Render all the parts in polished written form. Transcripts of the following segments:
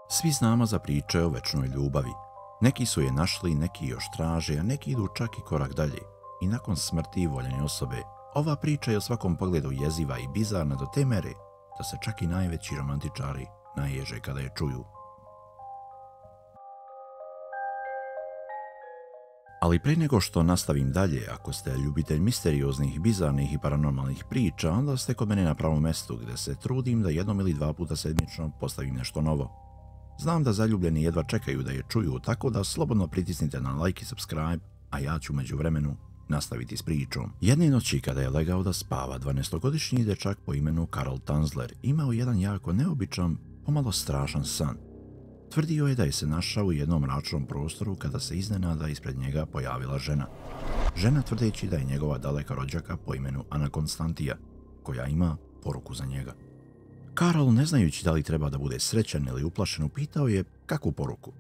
Svi znamo za priče o večnoj ljubavi. Neki su je našli, neki još traže, a neki idu čak i korak dalje. I nakon smrti voljene osobe, ova priča je u svakom pogledu jeziva i bizarna do te mere da se čak i najveći romantičari naježe kada je čuju. Ali prije nego što nastavim dalje, ako ste ljubitelj misterioznih, bizarnih i paranormalnih priča, onda ste kod mene na pravom mjestu gdje se trudim da jednom ili dva puta sedmično postavim nešto novo. Znam da zaljubljeni jedva čekaju da je čuju, tako da slobodno pritisnite na like i subscribe, a ja ću među vremenu nastaviti s pričom. Jedne noći kada je legao da spava, 12-godišnji dečak po imenu Karl Tanzler imao jedan jako neobičan, pomalo strašan san. Tvrdio je da je se našao u jednom mračnom prostoru kada se iznenada ispred njega pojavila žena. Žena tvrdeći da je njegova daleka rođaka po imenu Ana Konstantija, koja ima poruku za njega. Karl, ne znajući da li treba da bude srećan ili uplašen, upitao je kakvu poruku.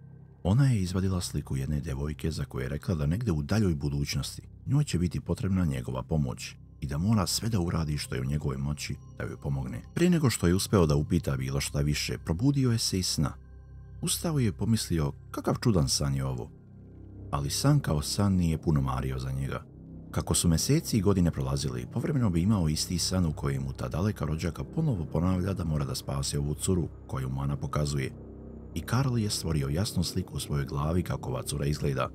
Ona je izvadila sliku jedne djevojke za koju je rekla da negde u daljoj budućnosti njoj će biti potrebna njegova pomoć i da mora sve da uradi što je u njegovoj moći da joj pomogne. Prije nego što je uspeo da upita bilo šta više, probudio je se iz sna. Ustao je pomislio kakav čudan san je ovo, ali san kao san nije puno mario za njega. Kako su mjeseci i godine prolazili, povremeno bi imao isti san u kojem mu ta daleka rođaka ponovo ponavlja da mora da spasi ovu curu koju mu Ana pokazuje. I Karl je stvorio jasnu sliku u svojoj glavi kako ova cura izgleda,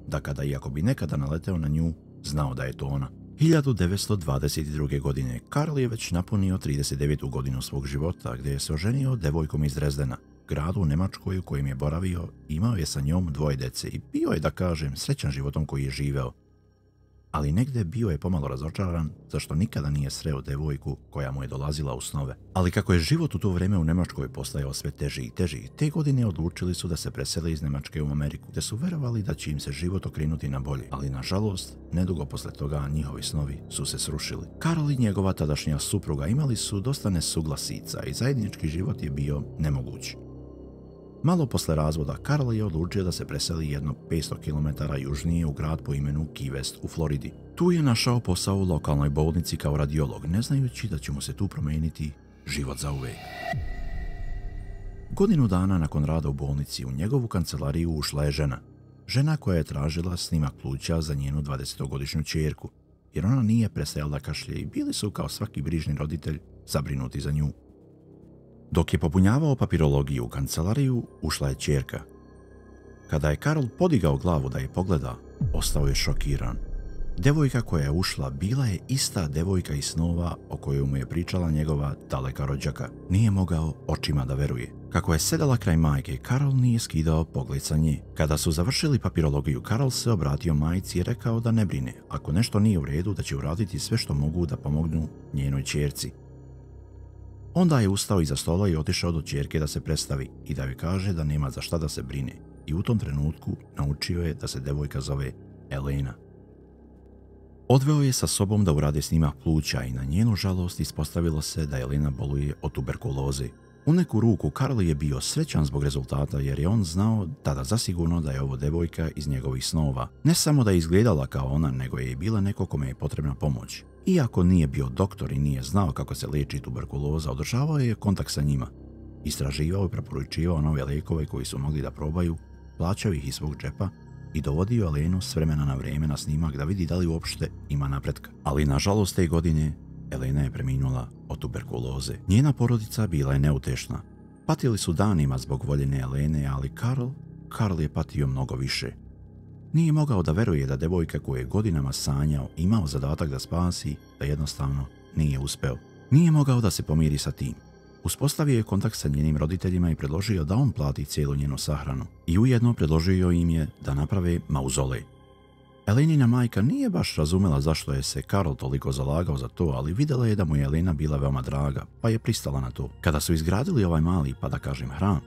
da kada iako bi nekada naleteo na nju, znao da je to ona. 1922. godine Karl je već napunio 39. godinu svog života, gdje je se oženio devojkom iz Dresdena, gradu u Njemačkoj u kojem je boravio, imao je sa njom dvoje dece i bio je, da kažem, srećan životom koji je živeo. Ali negde bio je pomalo razočaran zašto nikada nije sreo devojku koja mu je dolazila u snove. Ali kako je život u to vrijeme u Njemačkoj postajao sve teži i teži, te godine odlučili su da se presele iz Njemačke u Ameriku, te su verovali da će im se život okrenuti na bolje. Ali nažalost, nedugo posle toga njihovi snovi su se srušili. Karl i njegova tadašnja supruga imali su dosta nesuglasica i zajednički život je bio nemoguć. Malo posle razvoda, Karl je odlučio da se preseli jedno 500 km južnije u grad po imenu Key West u Floridi. Tu je našao posao u lokalnoj bolnici kao radiolog, ne znajući da će mu se tu promijeniti život zauvek. Godinu dana nakon rada u bolnici u njegovu kancelariju ušla je žena. Žena koja je tražila snimak pluća za njenu 20-godišnju ćerku, jer ona nije prestajala da kašlje i bili su kao svaki brižni roditelj zabrinuti za nju. Dok je popunjavao papirologiju u kancelariju, ušla je ćerka. Kada je Karl podigao glavu da je pogleda, ostao je šokiran. Devojka koja je ušla bila je ista devojka iz snova o kojoj mu je pričala njegova daleka rođaka. Nije mogao očima da veruje. Kako je sedala kraj majke, Karl nije skidao pogled sa nje. Kada su završili papirologiju, Karl se obratio majci i rekao da ne brine, ako nešto nije u redu, da će uraditi sve što mogu da pomognu njenoj ćerci. Onda je ustao iza stola i otišao do ćerke da se predstavi i da joj kaže da nema za šta da se brine. I u tom trenutku naučio je da se devojka zove Elena. Odveo je sa sobom da urade snimak pluća i na njenu žalost ispostavilo se da Elena boluje od tuberkuloze. U neku ruku Karl je bio srećan zbog rezultata jer je on znao tada zasigurno da je ovo devojka iz njegovih snova. Ne samo da je izgledala kao ona, nego je i bila neko kome je potrebna pomoć. Iako nije bio doktor i nije znao kako se liječi tuberkuloza, održavao je kontakt sa njima. Istraživao i preporučivao nove lijekove koji su mogli da probaju, plaćao ih iz svog džepa i dovodio Elenu s vremena na vrijeme na snimak da vidi da li uopšte ima napretka. Ali nažalost te godine Elena je preminula od tuberkuloze. Njena porodica bila je neutešna. Patili su danima zbog voljene Elene, ali Karl je patio mnogo više. Nije mogao da veruje da devojka koju je godinama sanjao imao zadatak da spasi, da jednostavno nije uspeo. Nije mogao da se pomiri sa tim. Uspostavio je kontakt sa njenim roditeljima i predložio da on plati cijelu njenu sahranu. I ujedno predložio im je da naprave mauzolej. Elenina majka nije baš razumela zašto je se Karl toliko zalagao za to, ali vidjela je da mu je Elena bila veoma draga, pa je pristala na to. Kada su izgradili ovaj mali, pa da kažem, hram,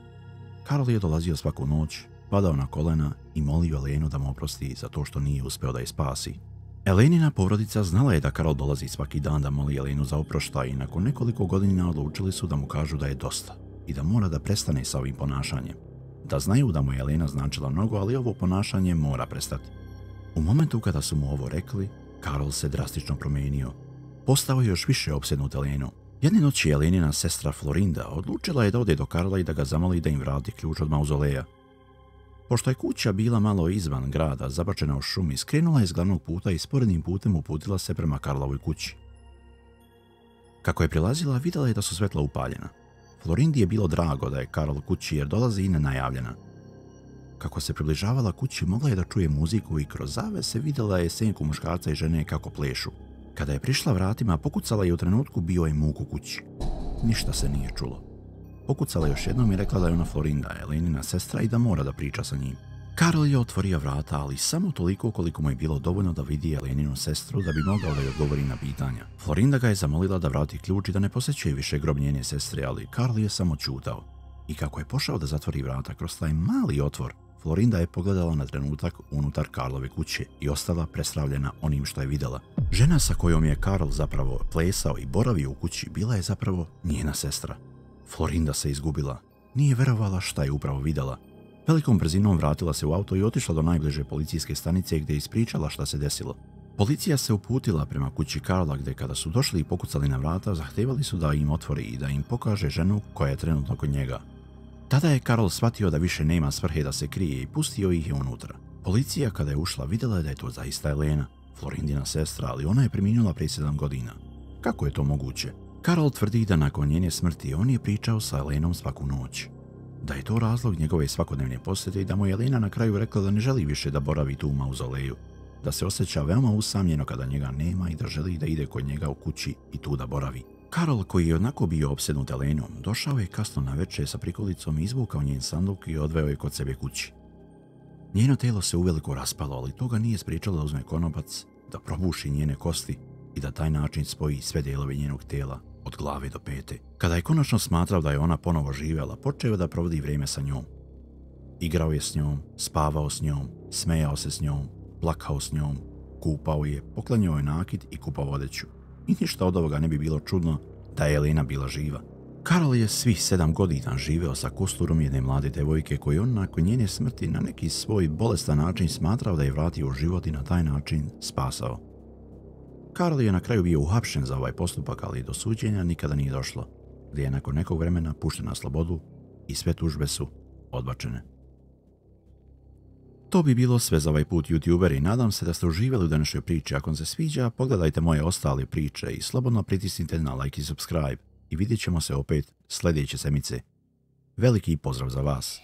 Karl je dolazio svaku noć, padao na kolena i molio Elenu da mu oprosti za to što nije uspeo da je spasi. Elenina porodica znala je da Karl dolazi svaki dan da moli Elenu za oproštaj i nakon nekoliko godina odlučili su da mu kažu da je dosta i da mora da prestane sa ovim ponašanjem. Da znaju da mu je Elena značila mnogo, ali ovo ponašanje mora prestati. U momentu kada su mu ovo rekli, Karl se drastično promijenio. Postao je još više opsednut Elenom. Jedne noći je Elenina sestra Florinda odlučila je da ode do Karla i da ga zamoli da im vrati ključ od mauzoleja. Pošto je kuća bila malo izvan grada, zabačena u šumi, skrenula je s glavnog puta i sporednim putem uputila se prema Karlovoj kući. Kako je prilazila, vidjela je da su svetla upaljena. Florindi je bilo drago da je Karl kući jer dolazi i nenajavljena. Kako se približavala kući, mogla je da čuje muziku i kroz zavese vidjela je senku muškarca i žene kako plešu. Kada je prišla vratima, pokucala je u trenutku bio je muk u kući. Ništa se nije čulo. Pokucala još jednom i rekla da je ona Florinda, Elenina sestra i da mora da priča sa njim. Karl je otvorio vrata, ali samo toliko koliko mu je bilo dovoljno da vidi Eleninu sestru da bi mogao da joj odgovori na pitanja. Florinda ga je zamolila da vrati ključ i da ne posjećuje više grob njene sestre, ali Karl je samo ćutao. I kako je pošao da zatvori vrata kroz taj mali otvor, Florinda je pogledala na trenutak unutar Karlove kuće i ostala presravljena onim što je vidjela. Žena sa kojom je Karl zapravo plesao i boravio u kući bila je zapravo njena sestra. Florinda se izgubila. Nije verovala šta je upravo vidjela. Velikom brzinom vratila se u auto i otišla do najbliže policijske stanice gdje je ispričala šta se desilo. Policija se uputila prema kući Karla gdje kada su došli i pokucali na vrata, zahtevali su da im otvori i da im pokaže ženu koja je trenutno kod njega. Tada je Karl shvatio da više nema svrhe da se krije i pustio ih je unutra. Policija kada je ušla vidjela je da je to zaista Elena, Florindina sestra, ali ona je preminula prije 7 godina. Kako je to moguće? Karl tvrdi da nakon njene smrti on je pričao sa Elenom svaku noć. Da je to razlog njegove svakodnevne posjete i da mu je Elena na kraju rekla da ne želi više da boravi tu u mauzoleju, da se osjeća veoma usamljeno kada njega nema i da želi da ide kod njega u kući i tu da boravi. Karl, koji je onako bio opsednut Elenom, došao je kasno na večer sa prikolicom i izvukao njen sanduk i odveo je kod sebe kući. Njeno telo se uveliko raspalo, ali to ga nije spriječilo da uzme konopac, da probuši njene kosti i da taj način spoji sve delove njenog tela od glave do pete. Kada je konačno smatrao da je ona ponovo živjela, počeo je da provodi vrijeme sa njom. Igrao je s njom, spavao s njom, smejao se s njom, plakao s njom, kupao je, poklanjao je nakit i kupao odeću. I ništa od ovoga ne bi bilo čudno da je Elena bila živa. Karl je svih 7 godina živeo sa kosturom jedne mlade devojke koju on nakon njene smrti na neki svoj bolestan način smatrao da je vratio u život i na taj način spasao. Karl je na kraju bio uhapšen za ovaj postupak, ali do suđenja nikada nije došlo, gdje je nakon nekog vremena pušten na slobodu i sve tužbe su odbačene. To bi bilo sve za ovaj put, youtuberi. Nadam se da ste uživjeli u današnjoj priči. Ako vam se sviđa, pogledajte moje ostale priče i slobodno pritisnite na like i subscribe. I vidjet ćemo se opet sljedeće semice. Veliki pozdrav za vas!